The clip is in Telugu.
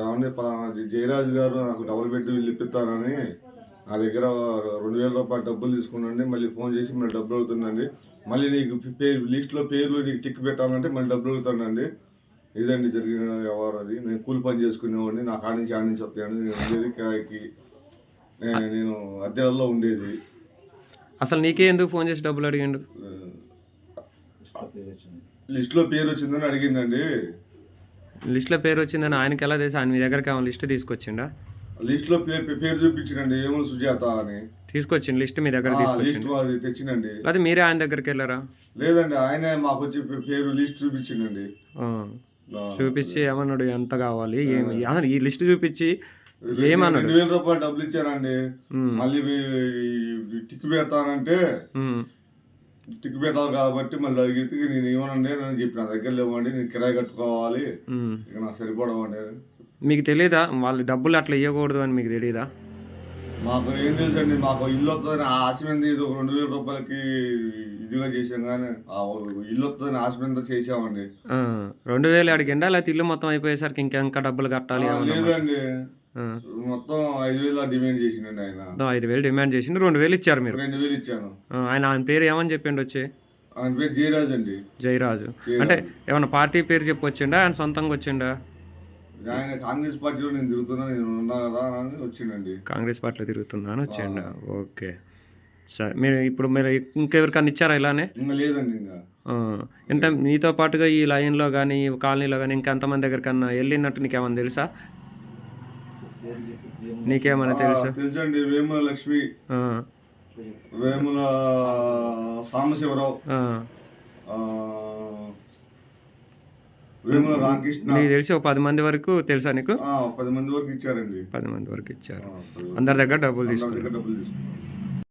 ఏమండి పలానా జయరాజు గారు నాకు డబుల్ బెడ్రూమ్ ఇల్లు ఇప్పిస్తారని నా దగ్గర 2000 రూపాయలు డబ్బులు తీసుకున్నాండి. మళ్ళీ ఫోన్ చేసి మళ్ళీ డబ్బులు అడుగుతుందండి. మళ్ళీ నీకు లిస్టులో పేర్లు నీకు టిక్ పెట్టాలంటే మళ్ళీ డబ్బులు అడుగుతానండి. ఇదండి జరిగిన వ్యవహారం. అది నేను కూలి పని చేసుకునేవాడిని. నాకు ఆడ నుంచి వస్తాయండి. నేను ఉండేది కిరాయికి. నేను అద్దెల్లో ఉండేది. అసలు నీకే ఎందుకు ఫోన్ చేసి డబ్బులు అడిగిండు? లిస్టులో పేరు వచ్చిందని అడిగిందండి. లిస్టులో పేరు వచ్చిందని ఆయనకి ఎలా తెలుసు? ఆయన మీ దగ్గరికి ఏమైనా లిస్ట్ తీసుకొచ్చిండా? లిస్టులో పేరు చూపించిందండి, ఏమో సుజాత అని తీసుకొచ్చింది. లిస్ట్ మీ దగ్గర తీసుకొచ్చింది? అది తెచ్చినండి. అది మీరే ఆయన దగ్గరికి వెళ్ళారా? లేదండి, ఆయనే మాకు వచ్చి పేరు లిస్ట్ చూపించిందండి. చూపించి ఏమన్నాడు? ఎంత కావాలి ఏమి? ఈ లిస్ట్ చూపించి ఏమన్నాడు? 2000 రూపాయలు డబ్బులు ఇచ్చానండి. మళ్ళీ టిక్ పెడతానంటే టిక్ పెట్టాలి కాబట్టి మళ్ళీ అడిగితే నేను ఏమనండి అని చెప్పి నా దగ్గర లేవండి, నేను కిరాయి కట్టుకోవాలి, ఇక నాకు సరిపడవండి. మీకు తెలియదా వాళ్ళు డబ్బులు అట్లా ఇవ్వకూడదు అని? మీకు తెలియదా? మాకు ఏం తెలుసండి, మాకు ఇల్లు వస్తుందని ఆశ మీద ఇది 2000 రూపాయలకి ఇదిగా చేసాం, కానీ ఇల్లు వస్తుందని ఆశ మీద చేసామండి. 2000 అడిగిండా లేకపోతే ఇల్లు మొత్తం అయిపోయేసరికి ఇంకా డబ్బులు కట్టాలి? లేదండి, మొత్తం 5000 డిమాండ్ చేసిండండి ఆయన. 5000 డిమాండ్ చేసిండు, 2000 ఇచ్చారు మీరు? 2000 ఇచ్చాను. ఆయన పేరు ఏమని చెప్పిండు వచ్చి? ఆయన పేరు జయరాజు అండి. జయరాజు అంటే ఏమన్నా పార్టీ పేరు చెప్పి వచ్చిండా, ఆయన సొంతంగా వచ్చిండా? ఆయన కాంగ్రెస్ పార్టీలో నేను తిరుగుతున్నా, నేను ఉన్నా కదా అని వచ్చిండండి. కాంగ్రెస్ పార్టీలో తిరుగుతున్నా అని వచ్చిండా? ఓకే సరే. మీరు ఇంకెవరికన్నా ఇచ్చారా ఇలానే? లేదండి. ఇంకా అంటే మీతో పాటుగా ఈ లైన్లో కానీ కాలనీలో కానీ ఇంకెంతమంది దగ్గరికన్నా వెళ్ళినట్టు నీకేమన్నా తెలుసా? నీకేమన్నా తెలుసా? తెలుసండి, వేముల లక్ష్మి, వేముల సాంబశివరావు, వేముల రామకృష్ణ. నీకు తెలిసి ఒక 10 మంది వరకు తెలుసా నీకు? 10 మంది వరకు ఇచ్చారండి. 10 మంది వరకు ఇచ్చారు. అందరి దగ్గర డబ్బులు తీసుకున్నారు.